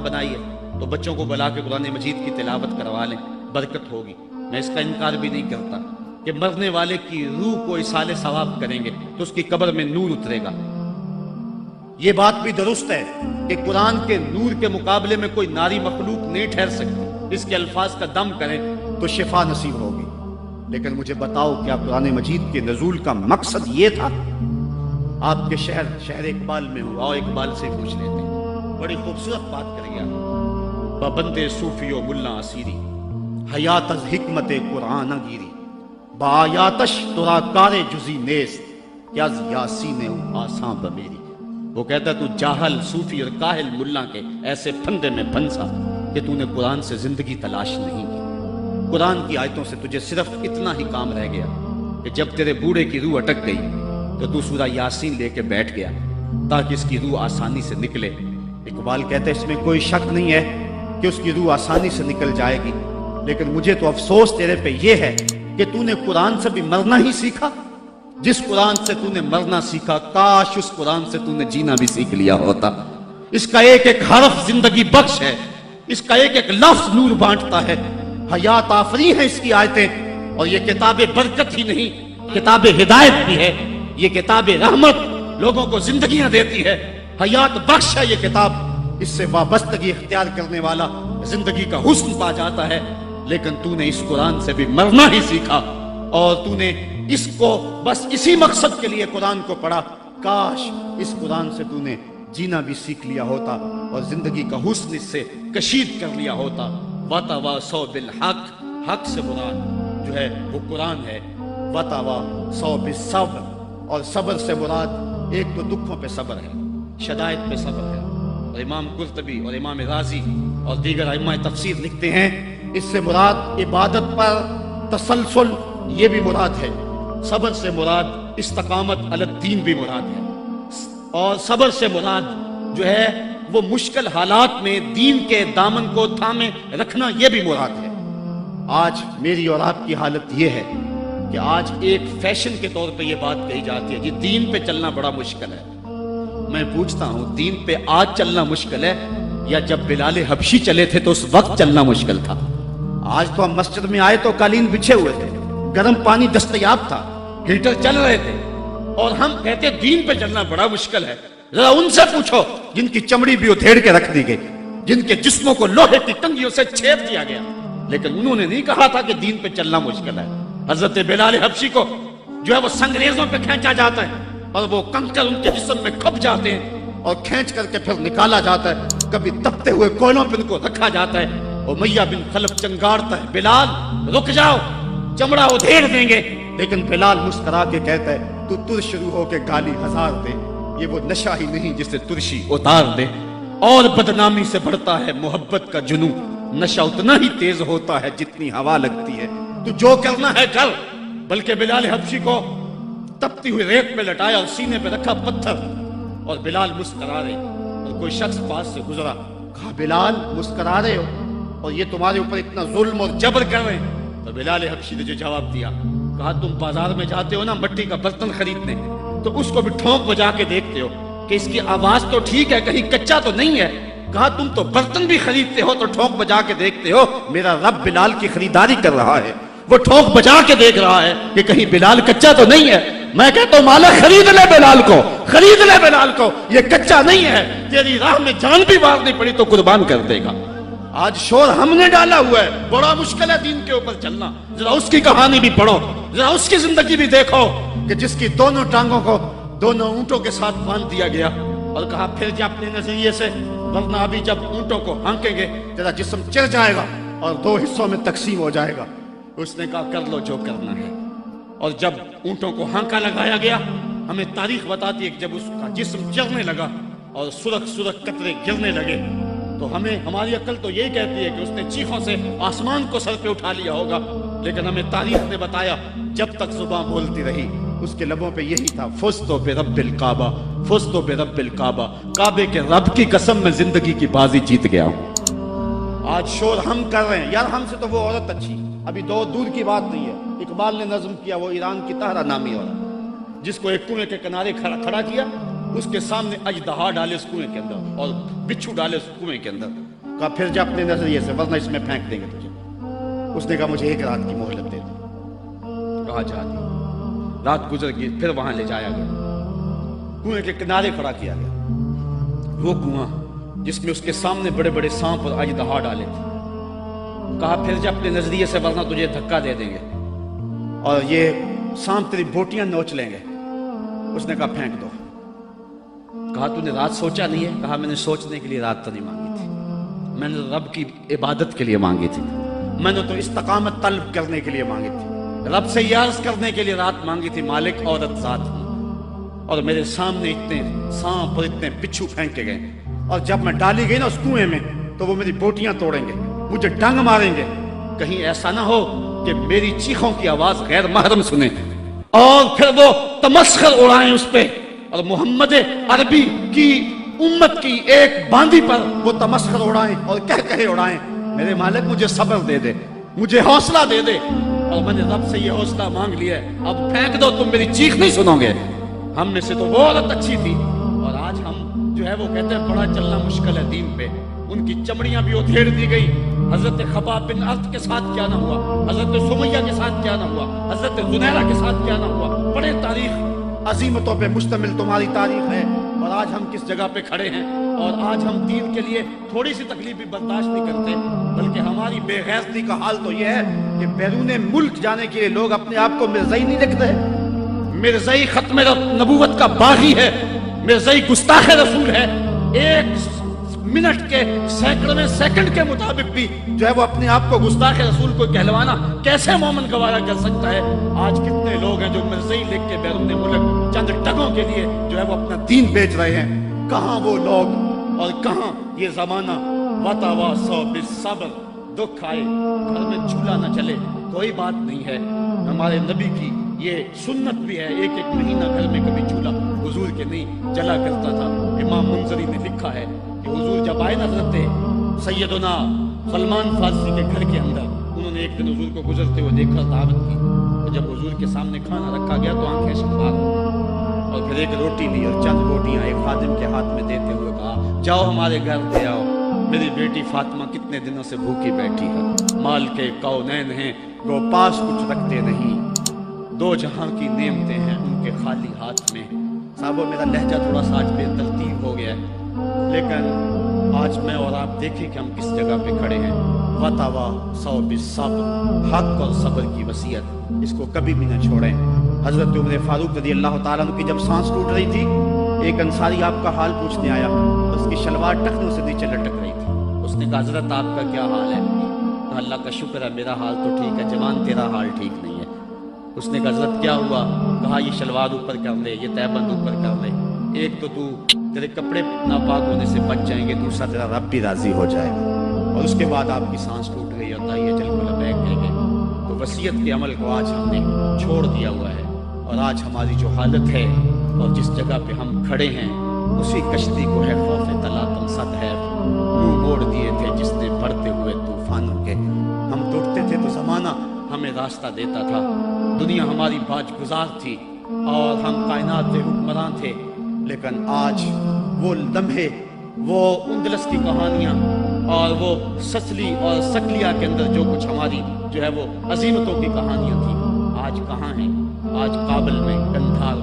بنائی ہے تو بچوں کو بلا کے قرآن مجید کی تلاوت کروا لیں، برکت ہوگی۔ میں اس کا انکار بھی نہیں کرتا کہ مرنے والے کی روح کو اصال ثواب کریں گے تو اس کی قبر میں نور اترے گا۔ یہ بات بھی درست ہے کہ قرآن کے نور کے مقابلے میں کوئی ناری مخلوق نہیں ٹھہر سکتی، اس کے الفاظ کا دم کریں تو شفا نصیب ہوگی۔ لیکن مجھے بتاؤ، کیا قرآن مجید کے نزول کا مقصد یہ تھا؟ آپ کے شہر اقبال میں ہوا، اور اقبال سے پوچھ لیتے ہیں، بڑی خوبصورت بات کریں گے۔ ببندے صوفی و ملا اسیری حیات از حکمت قرآن گیری، بآیاتش ترا کار جزی نیست کہ از یاسین آساں بمیری۔ وہ کہتا ہے تو جاہل صوفی اور کاہل ملا کے ایسے پھندے میں پھنسا کہ تو نے قرآن سے زندگی تلاش نہیں کی۔ قرآن کی آیتوں سے تجھے صرف اتنا ہی کام رہ گیا کہ جب تیرے بوڑھے کی روح اٹک گئی تو تو سورہ یاسین لے کے بیٹھ گیا تاکہ اس کی روح آسانی سے نکلے۔ اقبال کہتے ہیں اس میں کوئی شک نہیں ہے کہ اس کی روح آسانی سے نکل جائے گی، لیکن مجھے تو افسوس تیرے پہ یہ ہے کہ تو نے قرآن سے بھی مرنا ہی سیکھا۔ جس قرآن سے تو نے مرنا سیکھا، کاش اس قرآن سے تو نے جینا بھی سیکھ لیا ہوتا۔ اس کا ایک ایک حرف زندگی بخش ہے، اس کا ایک ایک لفظ نور بانٹتا ہے، حیات آفری ہیں اس کی آیتیں۔ اور یہ کتاب برکت ہی نہیں، کتاب ہدایت بھی ہے، یہ کتاب رحمت لوگوں کو زندگیاں دیتی ہے، حیات بخش ہے یہ کتاب۔ اس سے وابستگی اختیار کرنے والا زندگی کا حسن پا جاتا ہے۔ لیکن تو نے اس قرآن سے بھی مرنا ہی سیکھا، اور تو نے اس کو بس اسی مقصد کے لیے قرآن کو پڑھا۔ کاش اس قرآن سے تو نے جینا بھی سیکھ لیا ہوتا اور زندگی کا حسن اس سے کشید کر لیا ہوتا۔ وَتَوَاصَوْا بِالْحَقِّ، حق سے مراد جو ہے وہ قرآن ہے۔ وَتَوَاصَوْا بِالصَّبْرِ، اور صبر سے مراد ایک تو دکھوں پہ صبر ہے، شدائد پہ صبر ہے۔ اور امام قرطبی اور امام رازی اور دیگر ائمہ تفسیر لکھتے ہیں اس سے مراد عبادت پر تسلسل یہ بھی مراد ہے، صبر سے مراد استقامت علی الدین بھی مراد ہے، اور صبر سے مراد جو ہے وہ مشکل حالات میں دین کے دامن کو تھامے رکھنا یہ بھی مراد ہے۔ آج میری اور آپ کی حالت یہ ہے کہ آج ایک فیشن کے طور پہ یہ بات کہی جاتی ہے جی دین پہ چلنا بڑا مشکل ہے۔ میں پوچھتا ہوں، دین پہ آج چلنا مشکل ہے یا جب بلال حبشی چلے تھے تو اس وقت چلنا مشکل تھا؟ آج تو ہم مسجد میں آئے تو قالین بچھے ہوئے تھے، گرم پانی دستیاب تھا، ہیٹر چل رہے تھے، اور ہم کہتے دین پہ چلنا بڑا مشکل ہے۔ ذرا ان سے پوچھو جن کی چمڑی بھی ادھیڑ کے رکھ دی گئی، جن کے جسموں کو لوہے کی ٹنگیوں سے چھید کیا گیا، لیکن انہوں نے نہیں کہا تھا کہ دین پہ چلنا مشکل ہے۔ حضرت بلال حبشی کو جو ہے وہ سنگریزوں پہ کھینچا جاتا ہے اور وہ کنکر ان کے جسم میں کھپ جاتے ہیں اور کھینچ کر کے پھر نکالا جاتا ہے، کبھی تپتے ہوئے کوئلوں پہ ان کو رکھا جاتا ہے۔ امیہ بن خلف چنگاڑتا ہے، بلال رک جاؤ، چمڑا ادھیڑ دیں گے، لیکن بلال مسکرا کے کہتا ہے تو تر شروع ہو کے گالی ہزار دے، یہ وہ نشہ ہی نہیں جسے ترشی اتار دے۔ اور بدنامی سے بڑھتا ہے محبت کا جنون، نشہ اتنا ہی تیز ہوتا ہے جتنی ہوا لگتی ہے، تو جو کرنا ہے کر۔ بلکہ بلال حبشی کو تپتی ہوئی ریت میں لٹایا اور سینے پہ رکھا پتھر، اور بلال مسکرا رہے، اور کوئی شخص پاس سے گزرا، کہا بلال مسکرا رہے ہو اور یہ تمہارے اوپر اتنا ظلم اور جبر کر رہے ہیں؟ تو بلال حبشی نے جو جواب دیا، کہا تم بازار میں جاتے ہو نا مٹی کا برتن خریدنے، تو اس کو بھی ٹھونک بجا کے دیکھتے ہو کہ اس کی آواز تو ٹھیک ہے، کہیں کچا تو نہیں ہے۔ کہا تم تو برتن بھی خریدتے ہو تو ٹھونک بجا کے دیکھتے ہو، میرا رب بلال کی خریداری کر رہا ہے، وہ ٹھونک بجا کے دیکھ رہا ہے کہ کہیں بلال کچا تو نہیں ہے۔ میں کہتا ہوں مالا خرید لے بلال کو، خرید لے بلال کو، یہ کچا نہیں ہے، تیری راہ میں جان بھی مارنی پڑی تو قربان کر دے گا۔ آج شور ہم نے ڈالا ہوا ہے، بڑا مشکل ہے دین کے اوپر چلنا۔ ذرا اس کی کہانی بھی پڑھو، ذرا اس کی زندگی بھی دیکھو کہ جس کی دونوں ٹانگوں کو دونوں اونٹوں کے ساتھ باندھ دیا گیا اور کہا پھر جا اپنے نظریے سے، ورنہ ابھی جب اونٹوں کو ہانکیں گے تیرا جسم چر جائے گا اور دو حصوں میں تقسیم ہو جائے گا۔ اس نے کہا کر لو جو کرنا ہے۔ اور جب اونٹوں کو ہانکا لگایا گیا، ہمیں تاریخ بتاتی ہے کہ جب اس کا جسم چرنے لگا اور سرخ سرخ قطرے گرنے لگے تو ہماری عقل تو یہی کہتی ہے کہ اس نے چیخوں سے آسمان کو سر پہ اٹھا لیا ہوگا، لیکن ہمیں تاریخ نے بتایا جب تک زبان بولتی رہی اس کے لبوں پہ یہی تھا، فزت برب الکعبہ، فزت برب الکعبہ، کعبے کے رب کی قسم میں زندگی کی بازی جیت گیا ہوں۔ آج شور ہم کر رہے ہیں، یار ہم سے تو وہ عورت اچھی، ابھی دور کی بات نہیں ہے، اقبال نے نظم کیا، وہ ایران کی طاہرہ نامی عورت جس کو ایک کنویں کے کنارے کھڑا کیا اس کے سامنے اژدہا ڈالے اس کنویں کے اندر اور بچھو ڈالے اس کنویں کے اندر. کہا پھر جا اپنے نظریے سے ورنہ اس میں پھینک دیں گے تجھے. اس نے کہا مجھے ایک رات کی مہلت دے دو. کہا جا دی. رات گزر گئی. پھر وہاں لے جایا گیا, کنویں کے کنارے کھڑا کیا گیا. وہ کنواں جس میں اس کے سامنے بڑے بڑے سانپ اور اژدہا ڈالے تھے. کہا پھر جا اپنے نظریے سے ورنہ تجھے دھکا دے دیں گے اور یہ سانپ تیری بوٹیاں نوچ لیں گے. اس نے کہا پھینک دو. کہا تو نے رات سوچا نہیں ہے؟ کہا میں نے سوچنے کے لیے رات تو نہیں مانگی تھی, میں نے رب کی عبادت کے لیے مانگی تھی, میں نے تو استقامت طلب کرنے کے لیے مانگی تھی, رب سے یہ عرض کرنے کے لیے رات مانگی تھی مالک عورت ذات ہوں, اور میرے سامنے اتنے سانپ اور اتنے بچھو پھینکے گئے, اور جب میں ڈالی گئی نا اس کنویں میں تو وہ میری بوٹیاں توڑیں گے, مجھے ڈنگ ماریں گے. کہیں ایسا نہ ہو کہ میری چیخوں کی آواز غیر محرم سنیں اور پھر وہ تمسخر اڑائیں اس پہ, اور محمد عربی کی امت کی ایک باندی پر وہ تمسخر اڑائیں اور کہے اڑائیں. میرے مالک مجھے صبر دے دے, مجھے حوصلہ دے دے, اور میں نے رب سے یہ حوصلہ مانگ لیا ہے, اب پھینک دو, تم میری چیخ نہیں سنو گے. ہم میں سے تو وہ عورت اچھی تھی, اور آج ہم جو ہے وہ کہتے ہیں بڑا چلنا مشکل ہے دین پہ. ان کی چمڑیاں بھی ادھیڑ دی گئی. حضرت خباب بن ارت کے ساتھ کیا نہ ہوا, حضرت سمیہ کے ساتھ کیا نہ ہوا, حضرت زنیرہ کے ساتھ کیا نہ ہوا. بڑے تاریخ عظیمتوں پہ مشتمل تمہاری تاریخ ہے, اور آج ہم کس جگہ پہ کھڑے ہیں, اور آج ہم دین کے لیے تھوڑی سی تکلیف بھی برداشت نہیں کرتے, بلکہ ہماری بے غیرتی کا حال تو یہ ہے کہ بیرون ملک جانے کے لیے لوگ اپنے آپ کو مرزائی نہیں لکھ رہے. مرزائی ختم نبوت کا باغی ہے, مرزائی گستاخ رسول ہے. ایک منٹ کے سینکڑویں سیکنڈ کے مطابق بھی جو ہے وہ اپنے آپ کو گستاخ رسول کو کہلوانا کیسے مومن گوارا کر سکتا ہے. آج کتنے لوگ ہیں جو مرزائی لکھ کے بیرون ملک چند ٹکوں کے لیے جو ہے وہ اپنا دین بیچ رہے ہیں. کہاں وہ لوگ اور کہاں یہ زمانہ. وتواصوا بالصبر, دکھ آئے گھر میں چولہا نہ چلے کوئی بات نہیں ہے, ہمارے نبی کی یہ سنت بھی ہے, ایک ایک مہینہ گھر میں کبھی چولہا حضور کے نہیں جلا کرتا تھا. امام منذری نے لکھا ہے کہ حضور جب آئے نا حضرت سیدنا سلمان فارسی کے گھر کے اندر, انہوں نے ایک دن حضور کو گزرتے ہوئے دیکھا دعوت کی, تو جب حضور کے سامنے کھانا رکھا گیا تو آنکھیں شفاف, اور پھر ایک روٹی لی اور چند روٹیاں ایک خادم کے ہاتھ میں دیتے ہوئے کہا جاؤ ہمارے گھر دے آؤ, میری بیٹی فاطمہ کتنے دنوں سے بھوکی بیٹھی ہے. مال کے کونین ہیں وہ پاس کچھ رکھتے نہیں, دو جہاں کی نعمتیں ہیں ان کے خالی ہاتھ میں. صاحبو میرا لہجہ تھوڑا سا آج بے ترتیب ہو گیا ہے, لیکن آج میں اور آپ دیکھیں کہ ہم کس جگہ پہ کھڑے ہیں. وتواصوا بالصبر, حق اور صبر کی وصیت اس کو کبھی بھی نہ چھوڑیں. حضرت عمر فاروق رضی اللہ تعالیٰ عنہ کی جب سانس ٹوٹ رہی تھی, ایک انصاری آپ کا حال پوچھنے آیا, اس کی شلوار ٹخنوں سے نیچے لٹک رہی تھی. اس نے کہا حضرت آپ کا کیا حال ہے؟ اللہ کا شکر ہے میرا حال تو ٹھیک ہے, جوان تیرا حال ٹھیک نہیں ہے. اس نے کہا حضرت کیا ہوا؟ کہا یہ شلوار اوپر کر لے, یہ تہبند اوپر کر لے, ایک تو تیرے کپڑے ناپاک ہونے سے بچ جائیں گے, دوسرا تیرا رب بھی راضی ہو جائے گا. اور اس کے بعد آپ کی سانس ٹوٹ گئی اور دائیں چل کو لبیک کہہ گئے. تو وصیت کے عمل کو آج ہم نے چھوڑ دیا ہوا ہے, اور آج ہماری جو حالت ہے اور جس جگہ پہ ہم کھڑے ہیں اسی کشتی کو ہے خوف تلاطم صد ہے منہ موڑ دیے تھے جس نے بڑھتے ہوئے طوفانوں کے. ہم ٹوٹتے تھے تو زمانہ ہمیں راستہ دیتا تھا, دنیا ہماری باج گزار تھی اور ہم کائنات کے حکمران تھے. لیکن آج وہ لمحے, وہ اندلس کی کہانیاں اور وہ سسلی اور سکلیا کے اندر جو کچھ ہماری جو ہے وہ عظیمتوں کی کہانیاں تھیں, آج کہاں ہیں؟ آج کابل میں گندھار